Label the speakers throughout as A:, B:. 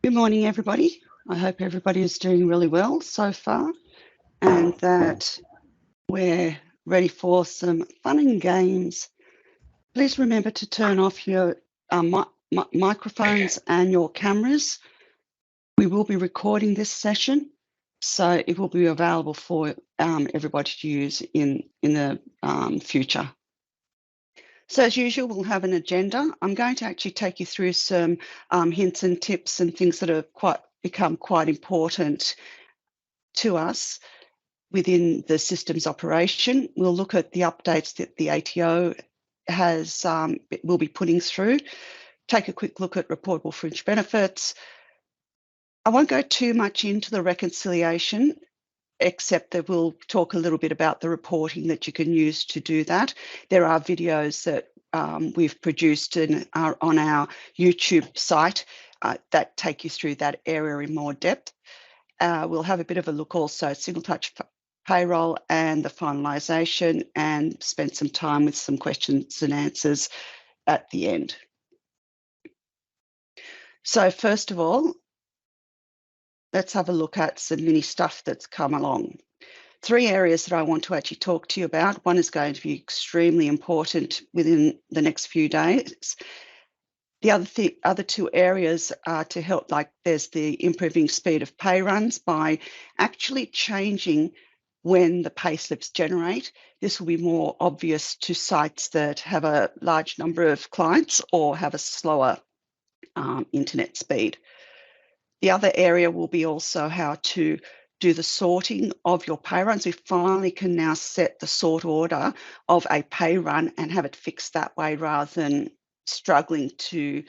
A: Good morning, everybody. I hope everybody is doing really well so far and that we're ready for some fun and games. Please remember to turn off your microphones and your cameras. We will be recording this session, so it will be available for everybody to use in the future. So as usual, we'll have an agenda. I'm going to actually take you through some hints and tips and things that have become quite important to us within the systems operation. We'll look at the updates that the ATO will be putting through, take a quick look at reportable fringe benefits. I won't go too much into the reconciliation, except that we'll talk a little bit about the reporting that you can use to do that. There are videos that we've produced and are on our YouTube site that take you through that area in more depth. We'll have a bit of a look also at single touch payroll and the finalisation, and spend some time with some questions and answers at the end. So first of all, let's have a look at some mini stuff that's come along. 3 areas that I want to actually talk to you about. One is going to be extremely important within the next few days. The other 2 areas are to help, like there's the improving speed of pay runs by actually changing when the pay slips generate. This will be more obvious to sites that have a large number of clients or have a slower internet speed. The other area will be also how to do the sorting of your pay runs. We finally can now set the sort order of a pay run and have it fixed that way, rather than struggling to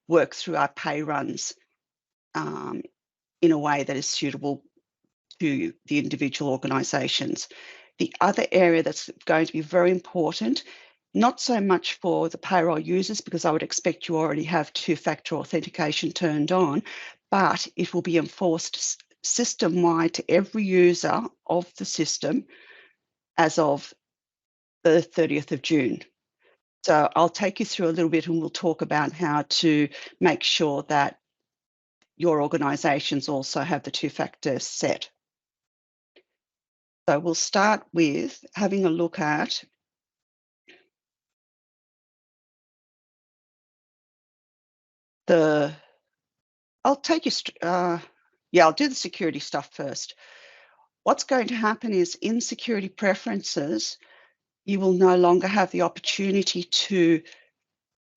A: work through our pay runs in a way that is suitable to the individual organisations. The other area that's going to be very important, not so much for the payroll users, because I would expect you already have 2-factor authentication turned on, but it will be enforced system-wide to every user of the system as of the 30th of June. So I'll take you through a little bit and we'll talk about how to make sure that your organisations also have the 2-factor set. So we'll start with having a look at I'll do the security stuff first. What's going to happen is in security preferences, you will no longer have the opportunity to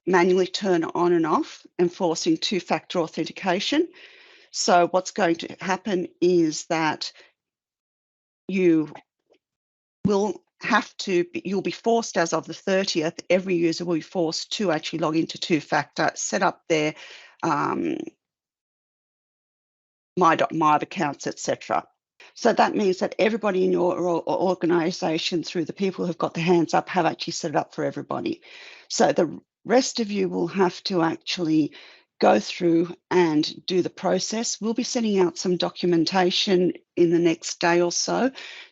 A: manually turn on and off, enforcing 2-factor authentication. So what's going to happen is that you'll be forced, as of the 30th, every user will be forced to actually log into 2-factor, set up their MYOB accounts, etc. So that means that everybody in your organisation, through the people who've got their hands up, have actually set it up for everybody. So the rest of you will have to actually go through and do the process. We'll be sending out some documentation in the next day or so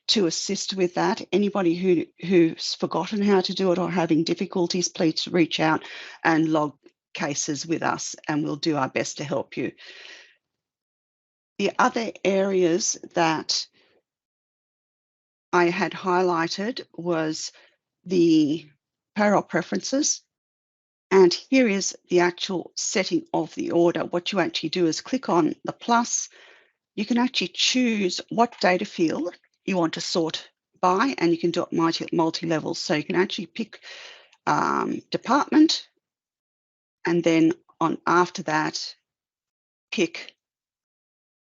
A: to assist with that. Anybody who's forgotten how to do it or having difficulties, please reach out and log cases with us, and we'll do our best to help you. The other areas that I had highlighted was the payroll preferences. And here is the actual setting of the order. What you actually do is click on the plus. You can actually choose what data field you want to sort by, and you can do it multi-level. So you can actually pick department, and then after that, pick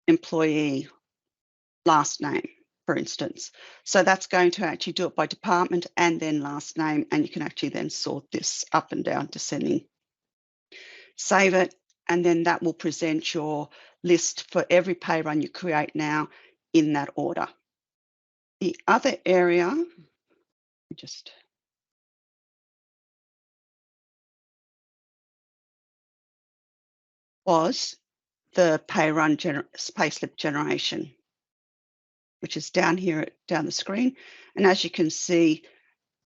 A: employee last name, for instance. So that's going to actually do it by department and then last name, and you can actually then sort this up and down descending. Save it, and then that will present your list for every pay run you create now in that order. The other area, was the payslip generation, which is down here, down the screen. And as you can see,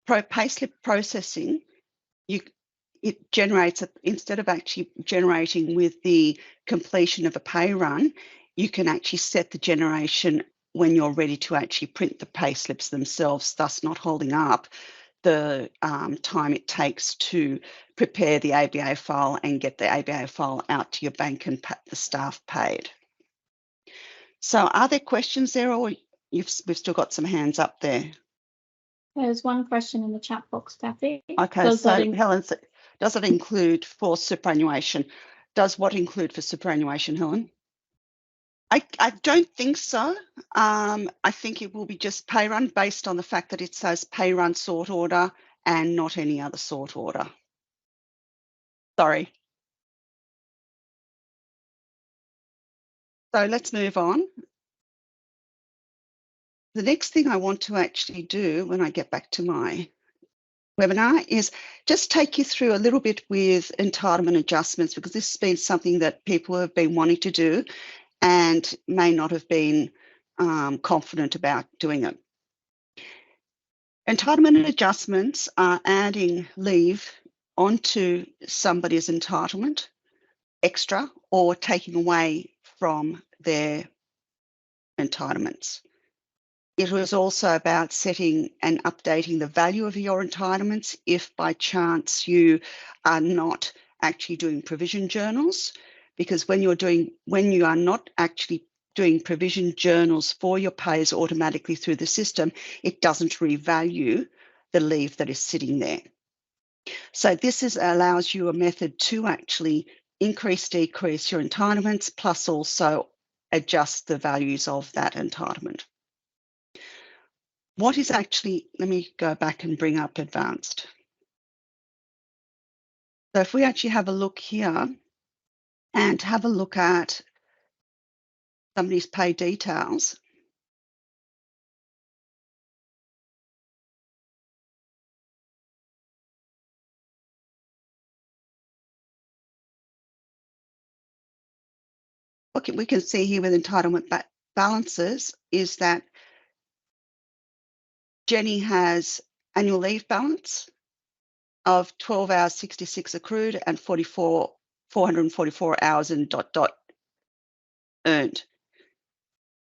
A: payslip processing, it generates, instead of actually generating with the completion of a pay run, you can actually set the generation when you're ready to actually print the pay slips themselves, thus not holding up the time it takes to prepare the ABA file and get the ABA file out to your bank and the staff paid. So are there questions there, or we've still got some hands up there?
B: There's one question in the chat box, Kathy.
A: Okay, so Helen, does it include for superannuation? Does what include for superannuation, Helen? I don't think so. I think it will be just pay run based on the fact that it says pay run sort order and not any other sort order. Sorry. So let's move on. The next thing I want to actually do when I get back to my webinar is just take you through a little bit with entitlement adjustments, because this has been something that people have been wanting to do and may not have been confident about doing it. Entitlement adjustments are adding leave onto somebody's entitlement extra or taking away from their entitlements. It was also about setting and updating the value of your entitlements if by chance you are not actually doing provision journals, because when you are not actually doing provision journals for your pays automatically through the system, it doesn't revalue the leave that is sitting there. So this allows you a method to actually increase, decrease your entitlements, plus also adjust the values of that entitlement. What is actually, let me go back and bring up advanced. So if we actually have a look here and have a look at somebody's pay details, what we can see here with entitlement balances is that Jenny has annual leave balance of 12 hours 66 accrued and 444 hours and ... earned.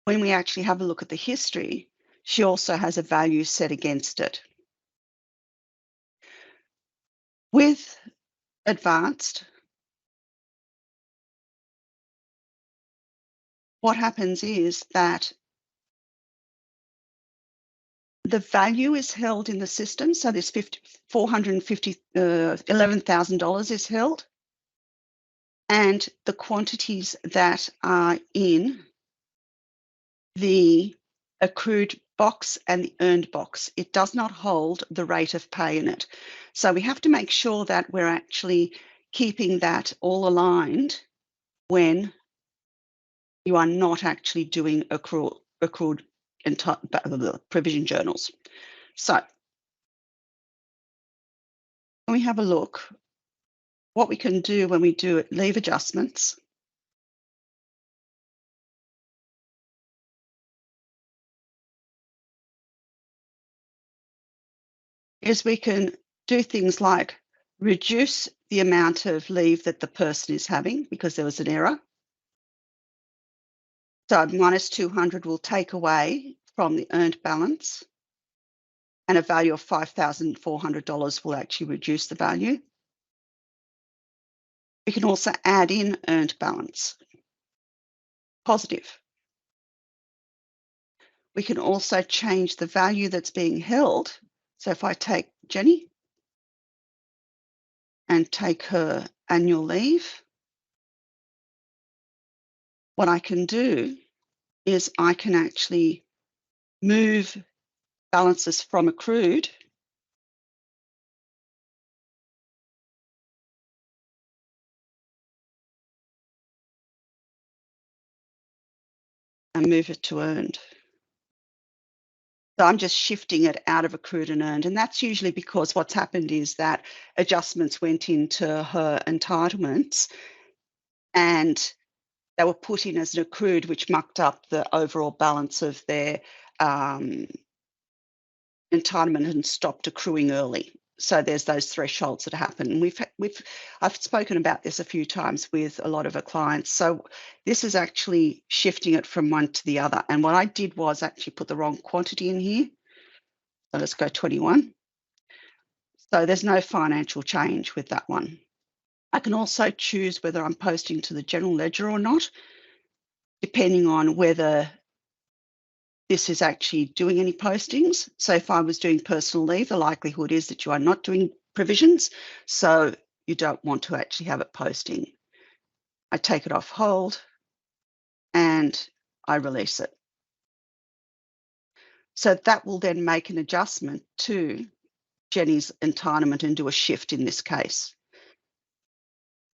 A: When we actually have a look at the history, she also has a value set against it. With advanced, what happens is that the value is held in the system. So this $11,000 is held, and the quantities that are in the accrued box and the earned box, it does not hold the rate of pay in it. So we have to make sure that we're actually keeping that all aligned when you are not actually doing accrued provision journals. So when we have a look, what we can do when we do leave adjustments is we can do things like reduce the amount of leave that the person is having because there was an error. So minus 200 will take away from the earned balance, and a value of $5,400 will actually reduce the value. We can also add in earned balance, positive. We can also change the value that's being held. So if I take Jenny and take her annual leave, what I can do is I can actually move balances from accrued and move it to earned. So I'm just shifting it out of accrued and earned. And that's usually because what's happened is that adjustments went into her entitlements and they were put in as an accrued, which mucked up the overall balance of their entitlement and stopped accruing early. So there's those thresholds that happen. I've spoken about this a few times with a lot of our clients. So this is actually shifting it from one to the other. And what I did was actually put the wrong quantity in here. So let's go 21. So there's no financial change with that one. I can also choose whether I'm posting to the general ledger or not, depending on whether this is actually doing any postings. So if I was doing personal leave, the likelihood is that you are not doing provisions, so you don't want to actually have it posting. I take it off hold and I release it. So that will then make an adjustment to Jenny's entitlement and do a shift in this case.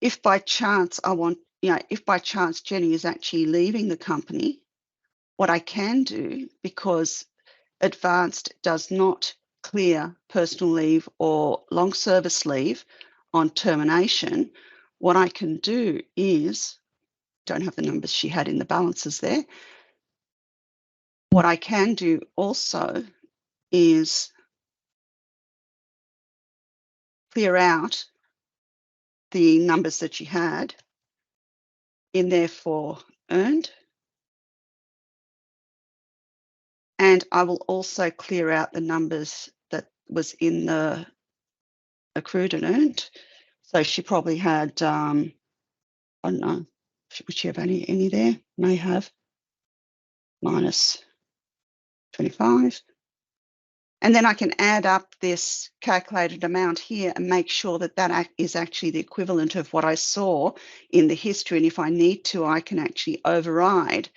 A: If by chance if by chance Jenny is actually leaving the company, what I can do, because Advanced does not clear personal leave or long service leave on termination, what I can do is, don't have the numbers she had in the balances there. What I can do also is clear out the numbers that she had in there for earned. And I will also clear out the numbers that was in the accrued and earned. So she probably had, I don't know, would she have any there? May have, minus 25. And then I can add up this calculated amount here and make sure that that is actually the equivalent of what I saw in the history. And if I need to, I can actually override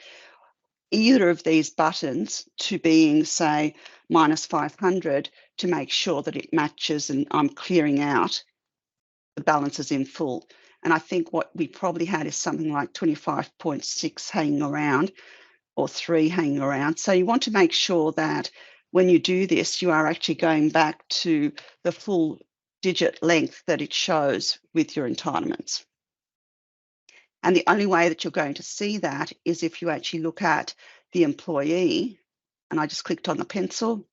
A: either of these buttons to being, say, minus 500 to make sure that it matches and I'm clearing out the balances in full. And I think what we probably had is something like 25.6 hanging around or 3 hanging around. So you want to make sure that when you do this, you are actually going back to the full digit length that it shows with your entitlements. And the only way that you're going to see that is if you actually look at the employee, and I just clicked on the pencil.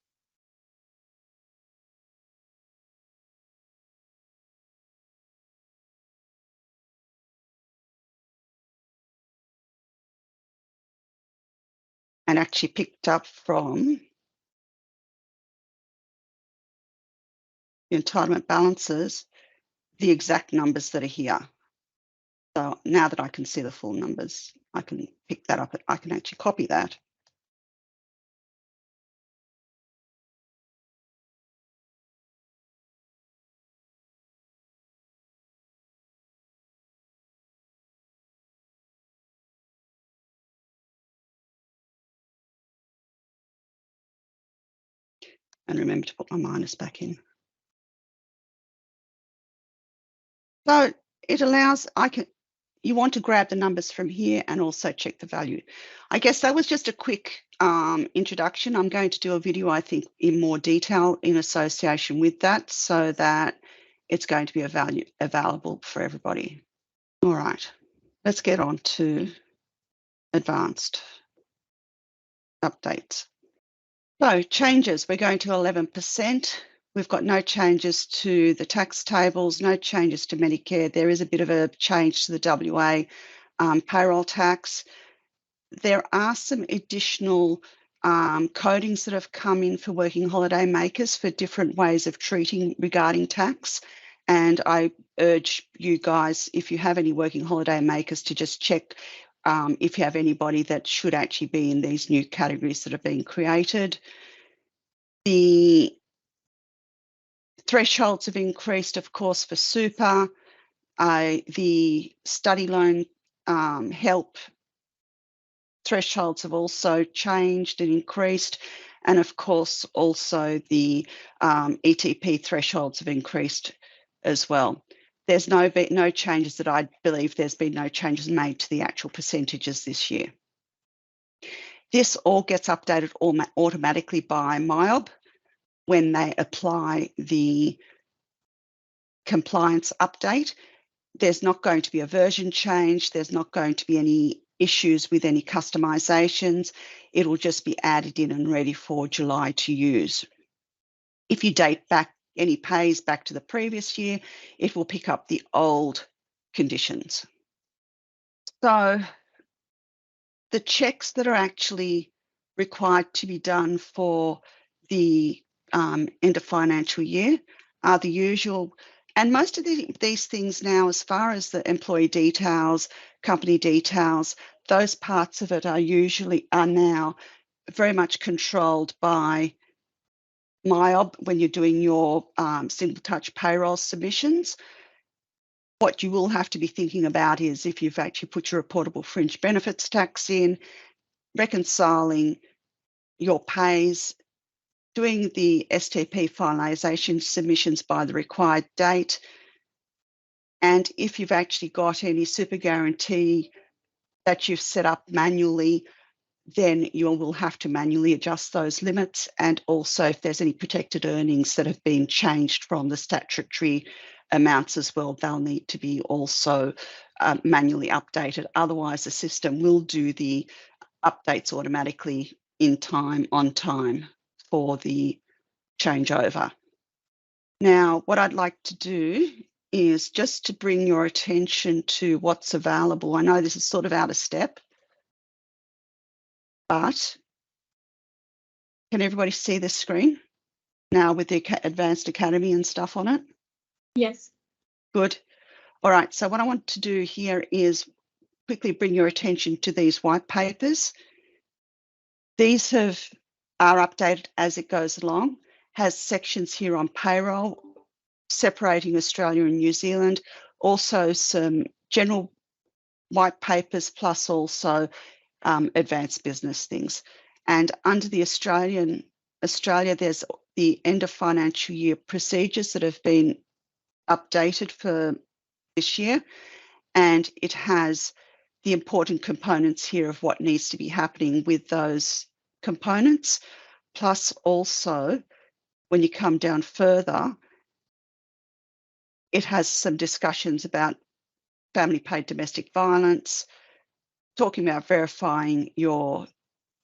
A: And actually picked up from the entitlement balances, the exact numbers that are here. So now that I can see the full numbers, I can pick that up. I can actually copy that. And remember to put my minus back in. So it allows, you want to grab the numbers from here and also check the value. I guess that was just a quick introduction. I'm going to do a video, I think, in more detail in association with that so that it's going to be available for everybody. All right, let's get on to advanced updates. So changes, we're going to 11%. We've got no changes to the tax tables, no changes to Medicare. There is a bit of a change to the WA payroll tax. There are some additional codings that have come in for working holiday makers for different ways of treating regarding tax. And I urge you guys, if you have any working holiday makers, to just check if you have anybody that should actually be in these new categories that are being created. The thresholds have increased, of course, for super. The study loan help thresholds have also changed and increased. And of course, also the ETP thresholds have increased as well. There's no changes that I believe there's been no changes made to the actual percentages this year. This all gets updated automatically by MYOB when they apply the compliance update. There's not going to be a version change. There's not going to be any issues with any customizations. It will just be added in and ready for July to use. If you date back any pays back to the previous year, it will pick up the old conditions. So the checks that are actually required to be done for the end of financial year are the usual. And most of these things now, as far as the employee details, company details, those parts of it are now very much controlled by MYOB when you're doing your single touch payroll submissions. What you will have to be thinking about is if you've actually put your reportable fringe benefits tax in, reconciling your pays, doing the STP finalisation submissions by the required date, and if you've actually got any super guarantee that you've set up manually, then you will have to manually adjust those limits. And also if there's any protected earnings that have been changed from the statutory amounts as well, they'll need to be also manually updated. Otherwise, the system will do the updates automatically on time for the changeover. Now, what I'd like to do is just to bring your attention to what's available. I know this is sort of out of step, but can everybody see this screen now with the Advanced Academy and stuff on it?
B: Yes.
A: Good. All right, so what I want to do here is quickly bring your attention to these white papers. These are updated as it goes along, has sections here on payroll, separating Australia and New Zealand, also some general white papers, plus also advanced business things. And under the Australia, there's the end of financial year procedures that have been updated for this year, and it has the important components here of what needs to be happening with those components. Plus also, when you come down further, it has some discussions about family paid domestic violence, talking about verifying your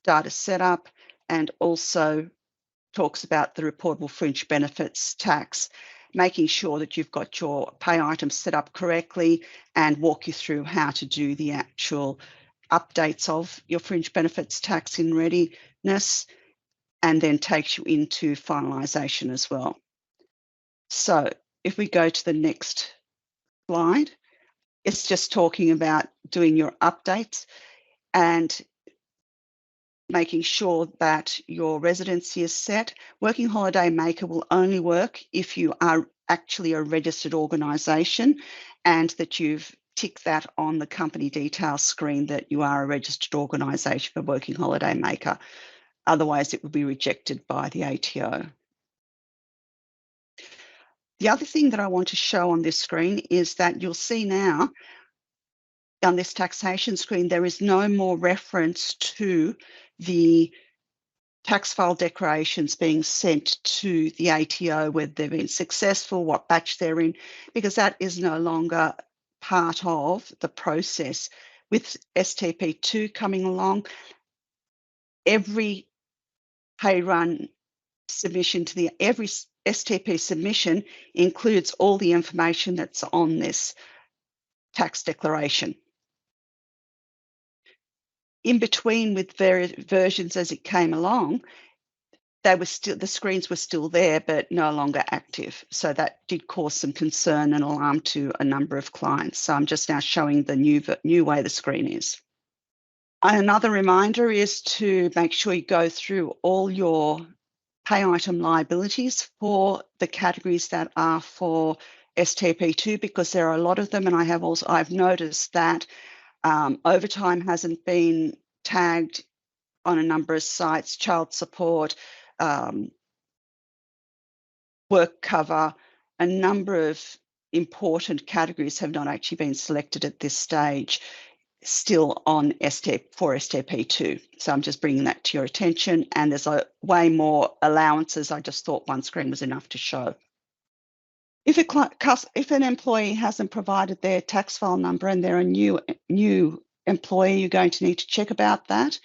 A: data setup, and also talks about the reportable fringe benefits tax, making sure that you've got your pay items set up correctly, and walk you through how to do the actual updates of your fringe benefits tax in readiness, and then takes you into finalisation as well. So if we go to the next slide, it's just talking about doing your updates and making sure that your residency is set. Working Holiday Maker will only work if you are actually a registered organisation and that you've ticked that on the company details screen that you are a registered organisation for Working Holiday Maker. Otherwise, it will be rejected by the ATO. The other thing that I want to show on this screen is that you'll see now on this taxation screen, there is no more reference to the tax file declarations being sent to the ATO, whether they've been successful, what batch they're in, because that is no longer part of the process. With STP2 coming along, every pay run submission to every STP submission includes all the information that's on this tax declaration. In between, with various versions as it came along, the screens were still there, but no longer active. So that did cause some concern and alarm to a number of clients. So I'm just now showing the new way the screen is. Another reminder is to make sure you go through all your pay item liabilities for the categories that are for STP2, because there are a lot of them, and I've noticed that overtime hasn't been tagged on a number of sites, child support, work cover, a number of important categories have not actually been selected at this stage, still on for STP2. So I'm just bringing that to your attention, and there's way more allowances. I just thought one screen was enough to show. If an employee hasn't provided their tax file number and they're a new employee, you're going to need to check about that,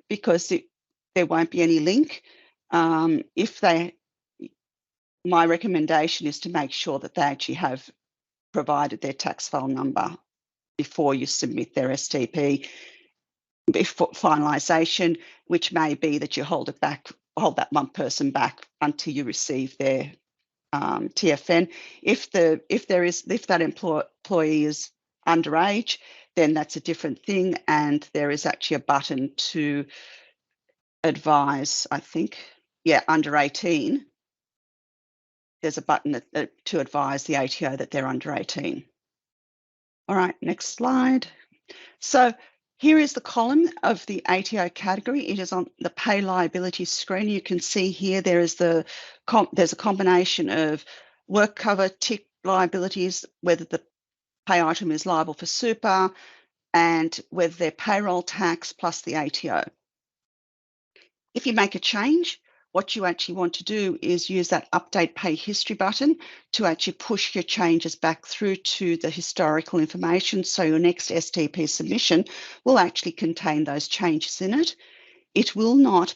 A: because there won't be any link. If they my recommendation is to make sure that they actually have provided their tax file number before you submit their STP before finalisation, which may be that you hold that one person back until you receive their TFN. If that employee is underage, then that's a different thing, and there is actually a button to advise, I think, under 18. There's a button to advise the ATO that they're under 18. All right, next slide. So here is the column of the ATO category. It is on the pay liability screen. You can see here there's a combination of work cover, tick liabilities, whether the pay item is liable for super, and whether they're payroll tax plus the ATO. If you make a change, what you actually want to do is use that update pay history button to actually push your changes back through to the historical information. So your next STP submission will actually contain those changes in it. It will not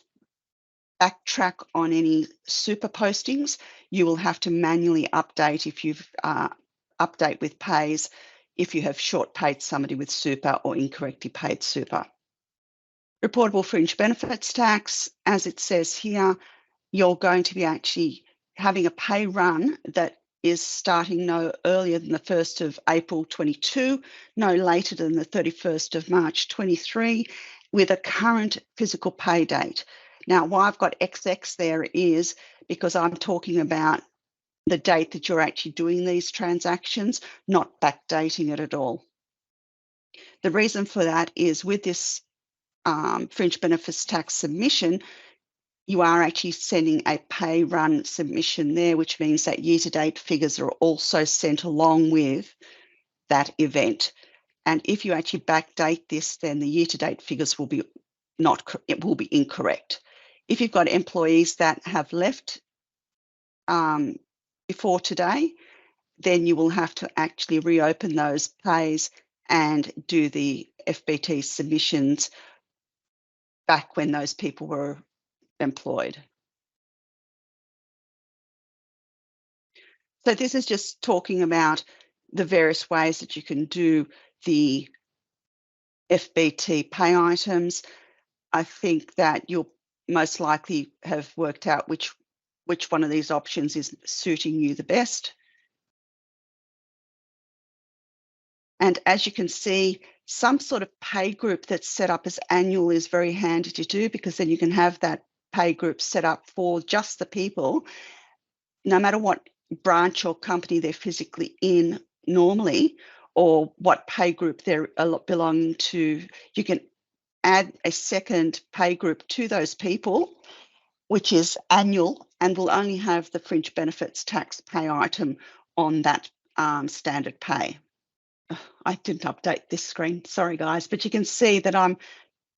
A: backtrack on any super postings. You will have to manually update if you've update with pays if you have short paid somebody with super or incorrectly paid super. Reportable fringe benefits tax, as it says here, you're going to be actually having a pay run that is starting no earlier than the 1st of April 22, no later than the 31st of March 23, with a current physical pay date. Now, why I've got XX there is because I'm talking about the date that you're actually doing these transactions, not backdating it at all. The reason for that is with this fringe benefits tax submission, you are actually sending a pay run submission there, which means that year-to-date figures are also sent along with that event. And if you actually backdate this, then the year-to-date figures will be incorrect. If you've got employees that have left before today, then you will have to actually reopen those pays and do the FBT submissions back when those people were employed. So this is just talking about the various ways that you can do the FBT pay items. I think that you'll most likely have worked out which one of these options is suiting you the best. And as you can see, some sort of pay group that's set up as annual is very handy to do, because then you can have that pay group set up for just the people, no matter what branch or company they're physically in normally, or what pay group they're belonging to. You can add a second pay group to those people, which is annual, and will only have the fringe benefits tax pay item on that standard pay. I didn't update this screen, sorry guys, but you can see that I'm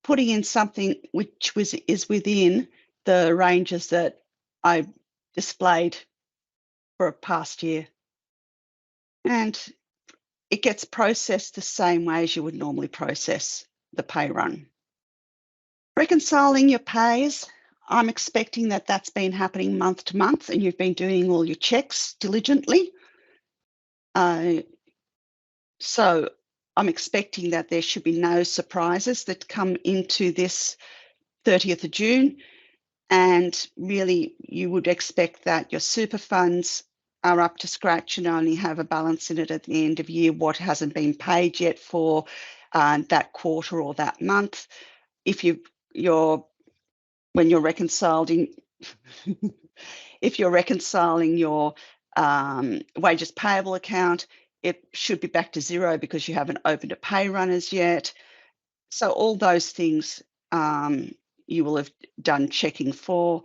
A: putting in something which is within the ranges that I displayed for a past year. And it gets processed the same way as you would normally process the pay run. Reconciling your pays, I'm expecting that that's been happening month to month and you've been doing all your checks diligently. So I'm expecting that there should be no surprises that come into this 30th of June. And really, you would expect that your super funds are up to scratch and only have a balance in it at the end of year, what hasn't been paid yet for that quarter or that month. If when you're reconciling, if you're reconciling your wages payable account, it should be back to zero because you haven't opened a pay run as yet. So all those things you will have done checking for.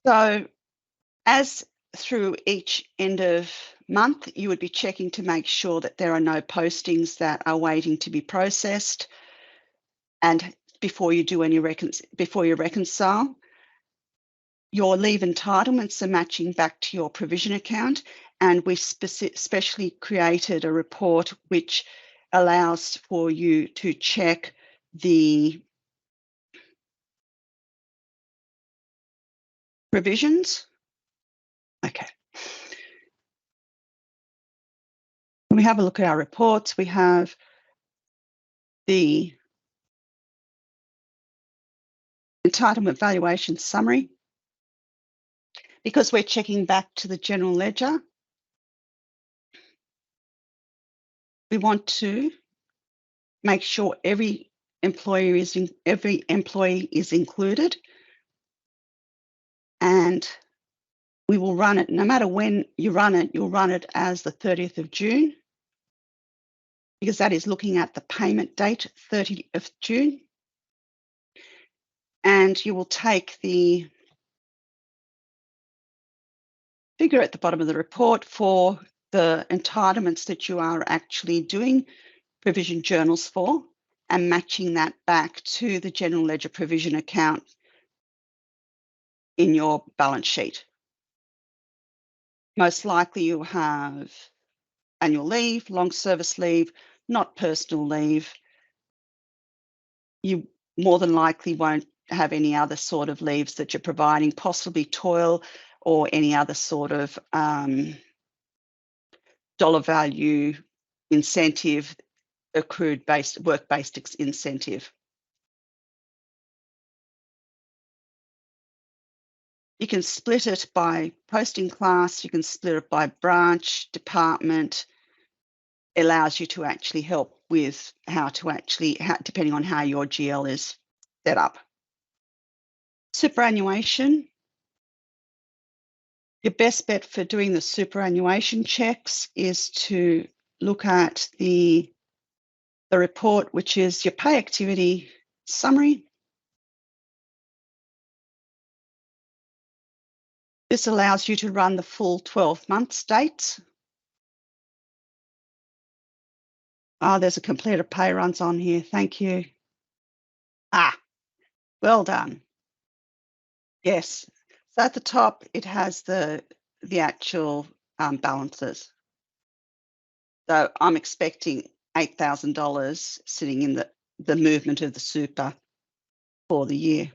A: So as through each end of month, you would be checking to make sure that there are no postings that are waiting to be processed. And before you do any before you reconcile, your leave entitlements are matching back to your provision account. And we've specially created a report which allows for you to check the provisions Okay. When we have a look at our reports, we have the entitlement valuation summary. Because we're checking back to the general ledger, we want to make sure every employee is included, and we will run it, no matter when you run it, you'll run it as the 30th of June, because that is looking at the payment date, 30th of June. And you will take the figure at the bottom of the report for the entitlements that you are actually doing provision journals for, and matching that back to the general ledger provision account in your balance sheet. Most likely you'll have annual leave, long service leave, not personal leave. You more than likely won't have any other sort of leaves that you're providing, possibly toil or any other sort of dollar value incentive, accrued based, work-based incentive. You can split it by posting class, you can split it by branch, department. It allows you to actually help with how to actually, depending on how your GL is set up. Superannuation. Your best bet for doing the superannuation checks is to look at the report, which is your pay activity summary. This allows you to run the full 12 months dates. There's a completed pay runs on here. Thank you. Well done. Yes. So at the top, it has the actual balances. So I'm expecting $8,000 sitting in the movement of the super for the year.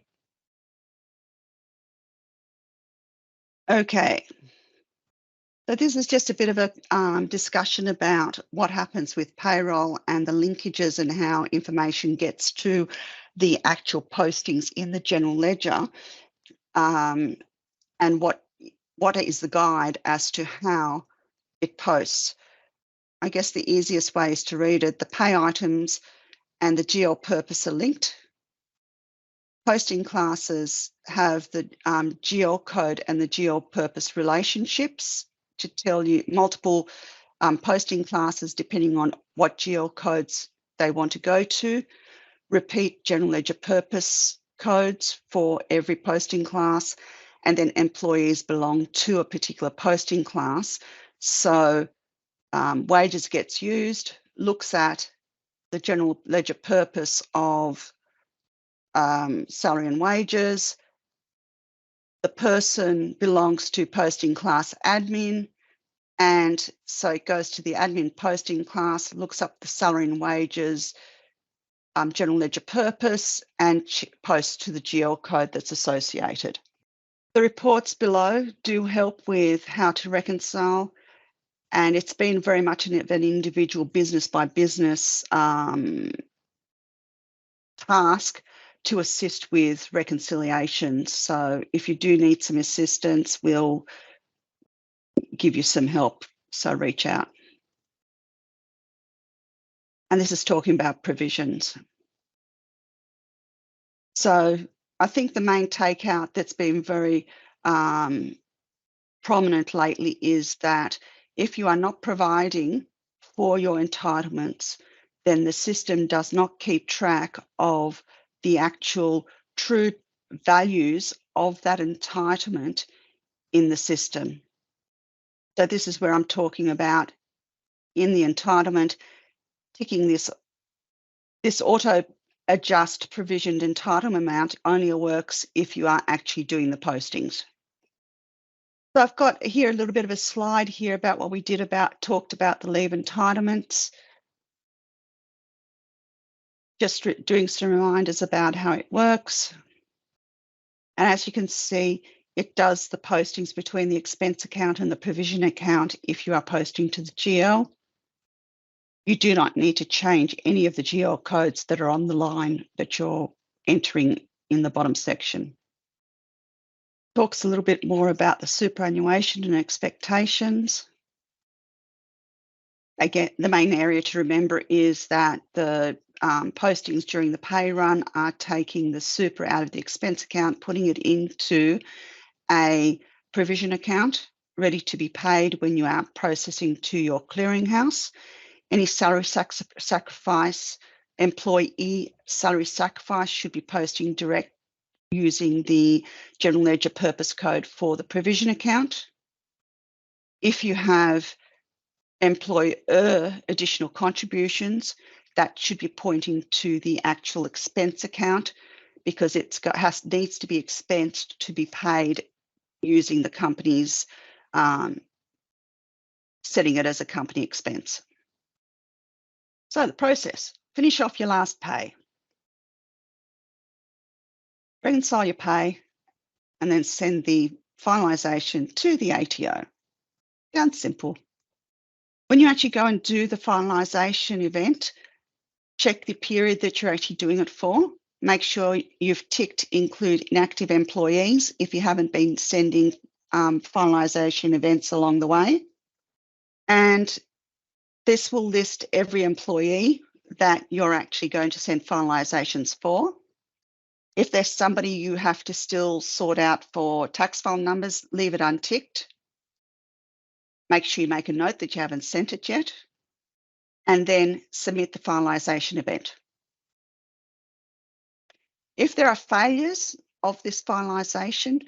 A: Okay. So this is just a bit of a discussion about what happens with payroll and the linkages and how information gets to the actual postings in the general ledger, and what is the guide as to how it posts. I guess the easiest way is to read it. The pay items and the GL purpose are linked. Posting classes have the GL code and the GL purpose relationships to tell you multiple posting classes depending on what GL codes they want to go to. Repeat general ledger purpose codes for every posting class, and then employees belong to a particular posting class. So wages gets used, looks at the general ledger purpose of salary and wages. The person belongs to posting class admin, and so it goes to the admin posting class, looks up the salary and wages, general ledger purpose, and posts to the GL code that's associated. The reports below do help with how to reconcile, and it's been very much an individual business by business task to assist with reconciliation. So if you do need some assistance, we'll give you some help, so reach out. And this is talking about provisions. So I think the main takeout that's been very prominent lately is that if you are not providing for your entitlements, then the system does not keep track of the actual true values of that entitlement in the system. So this is where I'm talking about in the entitlement, ticking this auto adjust provisioned entitlement amount only works if you are actually doing the postings. So I've got here a little bit of a slide here about what we talked about the leave entitlements. Just doing some reminders about how it works. And as you can see, it does the postings between the expense account and the provision account if you are posting to the GL. You do not need to change any of the GL codes that are on the line that you're entering in the bottom section. Talks a little bit more about the superannuation and expectations. Again, the main area to remember is that the postings during the pay run are taking the super out of the expense account, putting it into a provision account ready to be paid when you are processing to your clearinghouse. Any salary sacrifice, employee salary sacrifice should be posting direct using the general ledger purpose code for the provision account. If you have employer additional contributions, that should be pointing to the actual expense account because it needs to be expensed to be paid using the company's setting it as a company expense. So the process, finish off your last pay, reconcile your pay, and then send the finalisation to the ATO. Sounds simple. When you actually go and do the finalisation event, check the period that you're actually doing it for. Make sure you've ticked include inactive employees if you haven't been sending finalisation events along the way. And this will list every employee that you're actually going to send finalisations for. If there's somebody you have to still sort out for tax file numbers, leave it unticked. Make sure you make a note that you haven't sent it yet, and then submit the finalisation event. If there are failures of this finalisation,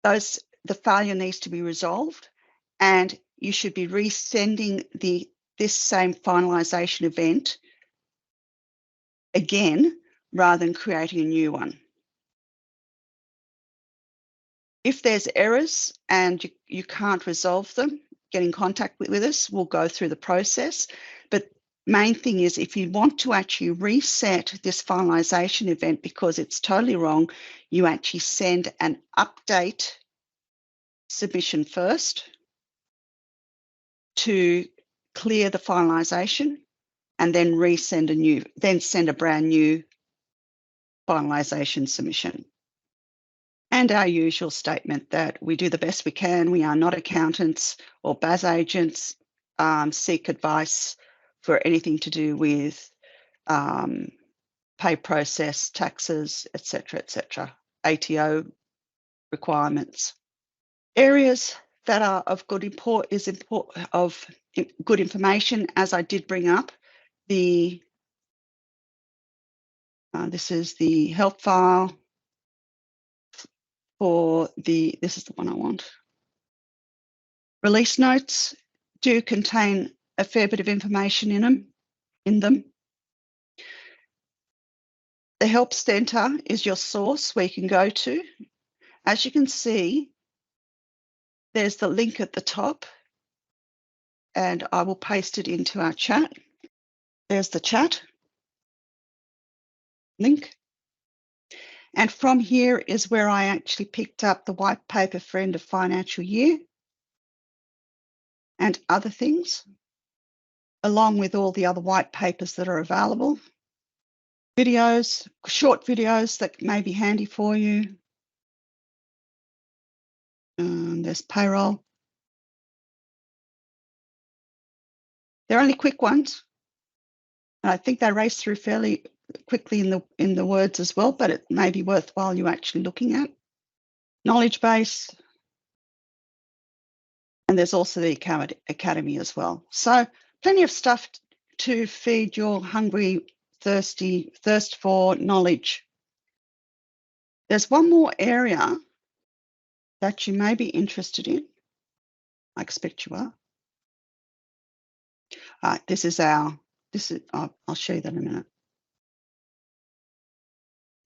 A: the failure needs to be resolved, and you should be resending this same finalisation event again rather than creating a new one. If there's errors and you can't resolve them, get in contact with us. We'll go through the process. But main thing is if you want to actually reset this finalisation event because it's totally wrong, you actually send an update submission first to clear the finalisation and then send a brand new finalisation submission. And our usual statement that we do the best we can. We are not accountants or BAS agents. Seek advice for anything to do with pay process, taxes, etc., ATO requirements. Areas that are of good information, as I did bring up, this is the help file. This is the one I want. Release notes do contain a fair bit of information in them. The Help Centre is your source where you can go to. As you can see, there's the link at the top, and I will paste it into our chat. There's the chat link. And from here is where I actually picked up the white paper for end of financial year and other things, along with all the other white papers that are available. Videos, short videos that may be handy for you. There's payroll. They're only quick ones. And I think they race through fairly quickly in the words as well, but it may be worthwhile you actually looking at. Knowledge base. And there's also the academy as well. So plenty of stuff to feed your hungry, thirst for knowledge. There's one more area that you may be interested in. I expect you are. I'll show you that in a minute.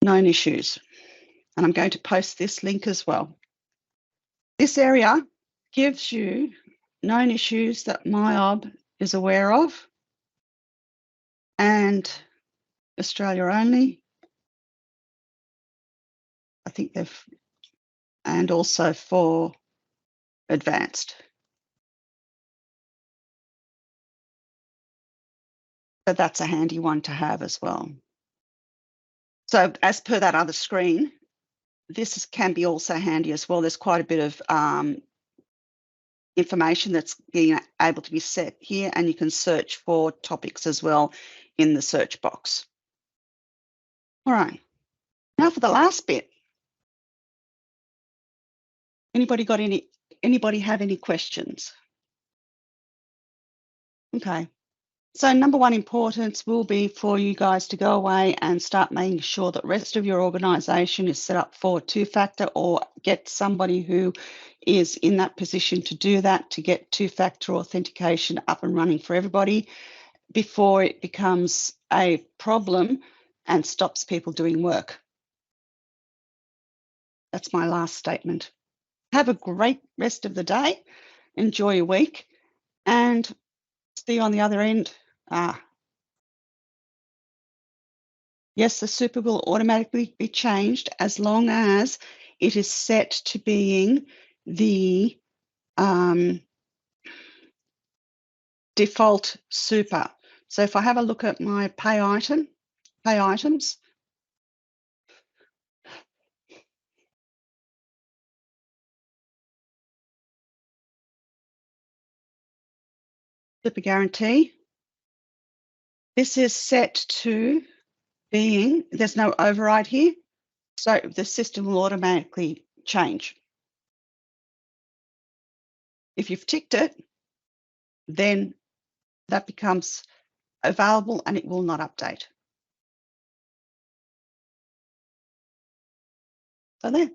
A: Known issues. And I'm going to post this link as well. This area gives you known issues that MYOB is aware of and Australia only. I think and also for advanced. So that's a handy one to have as well. So as per that other screen, this can be also handy as well. There's quite a bit of information that's being able to be set here, and you can search for topics as well in the search box. All right, now for the last bit. Anybody have any questions? Okay. So number one importance will be for you guys to go away and start making sure that the rest of your organisation is set up for two-factor, or get somebody who is in that position to do that, to get two-factor authentication up and running for everybody before it becomes a problem and stops people doing work. That's my last statement. Have a great rest of the day. Enjoy your week, and see you on the other end. Yes, the super will automatically be changed as long as it is set to being the default super. So if I have a look at my pay items, super guarantee, this is set to being, there's no override here, so the system will automatically change. If you've ticked it, then that becomes available and it will not update. So there.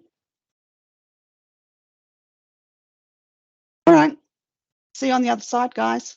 A: All right. See you on the other side, guys.